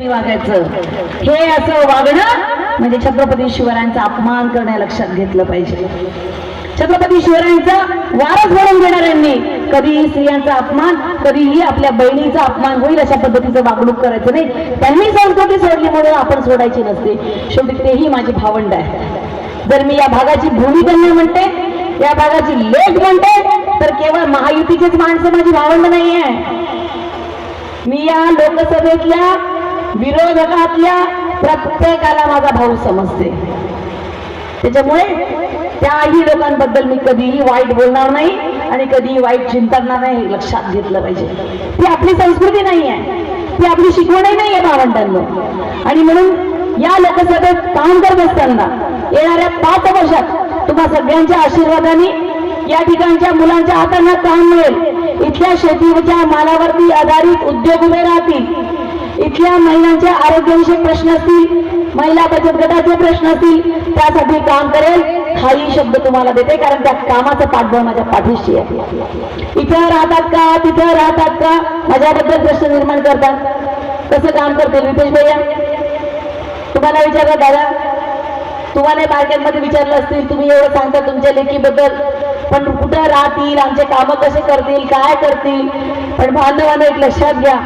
वागायचं हे असं वागणं म्हणजे छत्रपती शिवरायांचा अपमान करणे लक्षात घेतलं पाहिजे. छत्रपती शिवरायांचा वारस म्हणून घेणाऱ्यांनी कधीही स्त्रियांचा अपमान, कधीही आपल्या बहिणीचा अपमान होईल अशा पद्धतीचं वागणूक करायचं नाही. त्यांनी संस्कृती सोडली म्हणून आपण सोडायची नसते. शेवटी तेही माझी भावंड आहे. जर मी या भागाची भूमिकन्या म्हणते, या भागाची लेख म्हणते, तर केवळ महायुतीचीच माणसं माझी भावंड नाही आहे. मी या लोकसभेतल्या विरोधकातल्या प्रत्येकाला माझा भाऊ समजते. त्याच्यामुळे त्याही लोकांबद्दल मी कधीही वाईट बोलणार नाही आणि कधीही वाईट चिंतणार नाही. हे लक्षात घेतलं पाहिजे. ती आपली संस्कृती नाही आहे, ती आपली शिकवणही नाही आहे भावंडांनो. आणि म्हणून या लोकसभेत काम करत असताना येणाऱ्या 5 वर्षात तुम्हा सगळ्यांच्या आशीर्वादाने या ठिकाणच्या मुलांच्या हातांना काम मिळेल. इथल्या शेतीच्या मालावरती आधारित उद्योग उभे राहतील. इथल्या महिलांच्या आरोग्यविषयक प्रश्न असतील, महिला बचत गटाचे प्रश्न असतील, त्यासाठी काम करेल. हाही शब्द तुम्हाला देते, कारण त्या कामाचा पाठबळ माझ्या पाठीशी आहे. इथं राहतात का, तिथं राहतात का, माझ्याबद्दल प्रश्न निर्माण करतात. कसं काम करतील रितेश भैया? तुम्हाला विचारलं दादा, तुम्हाला मार्केटमध्ये विचारलं असतील, तुम्ही एवढं सांगता तुमच्या लेकीबद्दल, पण कुठं राहतील, आमचे कामं कसे करतील, काय करतील? पण बांधवांनो एक लक्षात घ्या,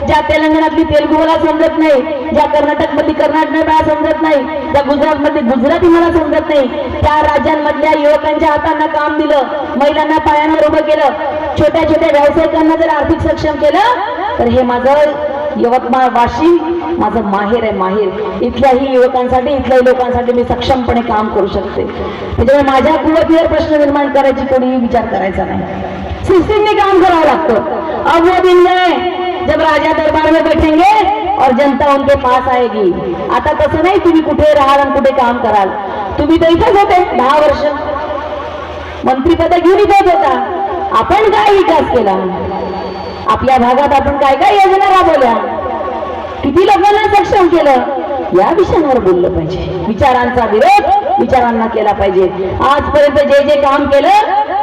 ज्या तेलंगणातली तेलुगू मला समजत नाही, ज्या कर्नाटकमधली कर्नाटक मला समजत नाही, ज्या गुजरातमधली गुजराती मला समजत नाही, त्या राज्यांमधल्या युवकांच्या हातांना काम दिलं, महिलांना पायांवर उभं केलं, छोट्या छोट्या व्यावसायिकांना जर आर्थिक सक्षम केलं, तर हे माझं यवतमाळ वाशिम माझं माहेर आहे. माहेर इथल्याही युवकांसाठी, इथल्याही लोकांसाठी मी सक्षमपणे काम करू शकते. त्याच्यामुळे माझ्या कुवतीवर प्रश्न निर्माण करायची कोणीही विचार करायचा नाही. सिस्टीमने काम करावं लागतं. अब वो दिन है जब राजा दरबार में बैठेंगे और जनता उनके पास आएगी. आता तसं नाही, तुम्ही कुठे राहाल आणि कुठे काम कराल. तुम्ही तर इथेच होते 10 वर्ष, मंत्रीपद घेऊन इथेच होता. आपण काय विकास केला आपल्या भागात, आपण काय काय योजना राबवल्या, किती लोकांना सक्षम केलं, या विषयांवर बोललं पाहिजे. विचारांचा विरोध विचारांना केला पाहिजे. आजपर्यंत जे जे काम केलं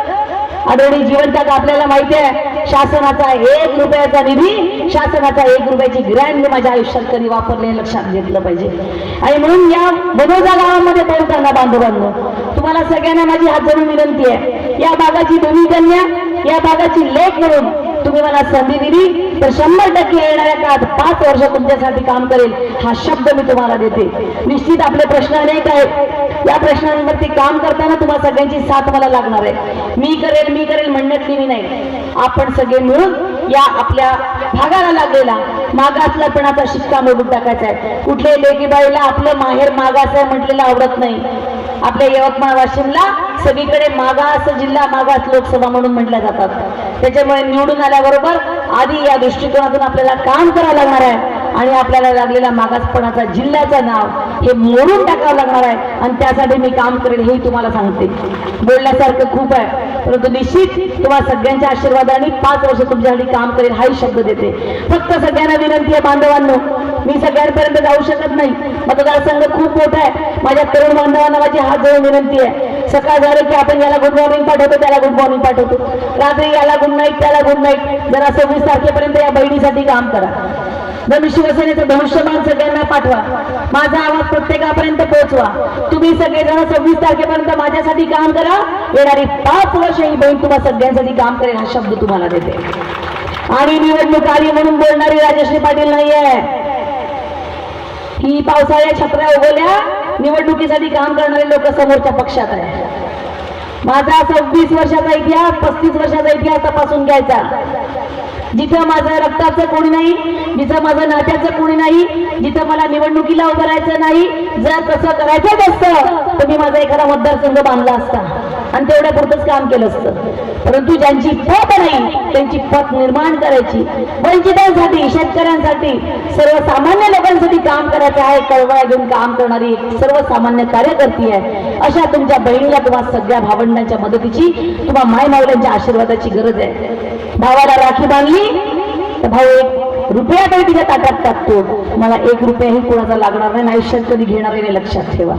आदरणीय जीवनटाक आपल्याला माहिती आहे, शासनाचा 1 रुपयाचा निधी, शासनाचा 1 रुपयाची ग्रँड मी माझ्या आयुष्यात कधी वापरले लक्षात घेतलं पाहिजे. आणि म्हणून या बदोजा गावामध्ये पळताना बांधवांनो, तुम्हाला सगळ्यांना माझी हात जोडून विनंती आहे, या भागाची भूमिकन्या, या भागाची लेख म्हणून तुम्ही मला संधी दिली तर 100% येणाऱ्या काळात 5 वर्ष तुमच्यासाठी काम करेल हा शब्द मी तुम्हाला देते. निश्चित आपले प्रश्न अनेक आहेत. या प्रश्नांवरती काम करताना तुम्हाला सगळ्यांची साथ मला लागणार आहे. मी करेल म्हणण्यातली मी नाही. आपण सगळे मिळून या आपल्या भागाला लागलेला मागासलेपणाचा शिक्का मोडून टाकायचा आहे. कुठल्याही लेकीबाईला आपलं माहेर मागास आहे म्हटलेलं आवडत नाही. आपल्या यवतमाळ वाशिमला सगळीकडे मागास जिल्हा, मागास लोकसभा म्हणून म्हटल्या जातात. त्याच्यामुळे निवडून आल्याबरोबर आधी या दृष्टिकोनातून आपल्याला काम करावं लागणार आहे आणि आपल्याला लागलेला मागासपणाचा जिल्ह्याचं नाव हे मोडून टाकावं लागणार आहे. आणि त्यासाठी मी काम करेन हेही तुम्हाला सांगते. बोलण्यासारखं खूप आहे, परंतु निश्चित तुम्हाला सगळ्यांच्या आशीर्वादाने 5 वर्ष तुमच्यासाठी काम करेल हाही शब्द देते. फक्त सगळ्यांना विनंती आहे बांधवांनो, मी सगळ्यांपर्यंत जाऊ शकत नाही. मतदारसंघ खूप मोठा आहे. माझ्या तरुण बांधवांना माझी हात जोडून विनंती आहे, सकाळ झालं की आपण याला गुड मॉर्निंग पाठवतो, त्याला गुड मॉर्निंग पाठवतो, रात्री याला गुड नाईट, त्याला गुड नाईट. जरा 26 तारखेपर्यंत या बहिणीसाठी काम करा. जर शिवसेनेचं धनुष्यबाण सगळ्यांना पाठवा, माझा आवाज प्रत्येकापर्यंत पोहोचवा. तुम्ही सगळेजण 26 तारखेपर्यंत माझ्यासाठी काम करा. येणारी 5 वर्ष ही बहीण तुम्हाला सगळ्यांसाठी काम करेल हा शब्द तुम्हाला देते. आणि निवडणूक आली म्हणून बोलणारी राजश्री पाटील नाहीये. ही पावसाळ्या छत्र्या उगवल्या, निवडणुकीसाठी काम करणारे लोक समोरच्या पक्षात आहे. माझा 26 वर्षाचा इतिहास, 35 वर्षाचा इतिहास तपासून घ्यायचा. जिथं माझं रक्ताचं कोणी नाही, जिथं माझं नात्याचं कोणी नाही, जिथं मला निवडणुकीला उभं राहायचं नाही, जर तसं करायचंच असतं तर मी माझा एखादा मतदारसंघ बांधला असता आणि तेवढ्या पुरतंच काम केलं असतं. परंतु ज्यांची पत नाही त्यांची पत निर्माण करायची, वंचितांसाठी, शेतकऱ्यांसाठी, सर्वसामान्य लोकांसाठी काम करायचं आहे. कळवळा घेऊन काम करणारी सर्वसामान्य कार्यकर्ती आहे. अशा तुमच्या बहिणीला, तुम्हा सगळ्या भावंडांच्या मदतीची, तुम्हा माय मावल्यांच्या आशीर्वादाची गरज आहे. भावाला राखी बांधली तर भाऊ 1 रुपया तरी तिच्या ताटात टाकतो. मला 1 रुपयाही कोणाचा लागणार नाही, आयुष्यात कधी घेणार नाही, लक्षात ठेवा.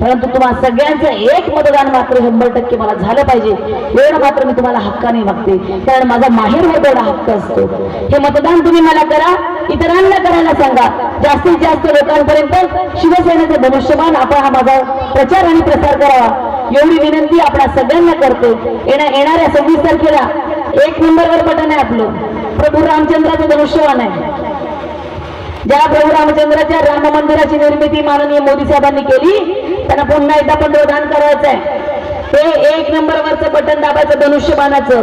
परंतु तुम्हा सगळ्यांचं एक मतदान मात्र 100% मला झालं पाहिजे, एवढं मात्र मी तुम्हाला हक्काने मागते. कारण माझा माहेर होत एवढा हक्क असतो. हे मतदान तुम्ही मला करा, इतरांना करायला सांगा. जास्तीत जास्त लोकांपर्यंत शिवसेनेचं धनुष्यबाण आपण हा माझा प्रचार आणि प्रसार करावा, एवढी विनंती आपल्या सगळ्यांना करते. येणाऱ्या 26 तारखेला 1 नंबरवर बटन आहे आपलं, प्रभू रामचंद्राचं धनुष्यबाण आहे. ज्या प्रभू रामचंद्राच्या राम मंदिराची निर्मिती माननीय मोदी साहेबांनी केली, त्यांना पुन्हा एकदा पंतप्रधान करायचं आहे. ते 1 नंबरवरचं बटन दाबायचं धनुष्यबाणाचं,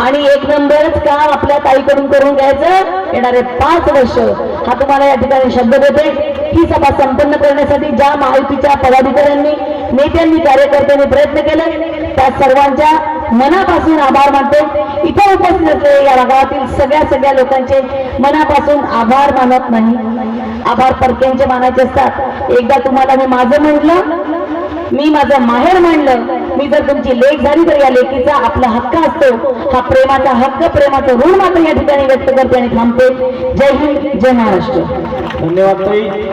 आणि 1 नंबरच काम आपल्या ताईकडून करून घ्यायचं. येणारे 5 वर्ष हा तुम्हाला या ठिकाणी शब्द देते. ही सभा संपन्न करण्यासाठी ज्या महायुतीच्या पदाधिकाऱ्यांनी, नेत्यांनी, कार्यकर्त्यांनी प्रयत्न केले त्या सर्वांच्या मनापासून आभार मानते. इथे उपस्थित असलेले या भागातील सगळ्या लोकांचे मनापासून आभार मानत नाही, आभार परक्यांचे मानायचे असतात. एकदा तुम्हाला मी माझं म्हटलं, मी माझं माहेर मांडलं, मी जर तुमची लेक झाली तर या लेकीचा आपला हक्क असतो. हा प्रेमाचा हक्क, प्रेमाचं ऋण मात्र या ठिकाणी व्यक्त करते आणि थांबते. जय हिंद, जय महाराष्ट्र. धन्यवाद ताई.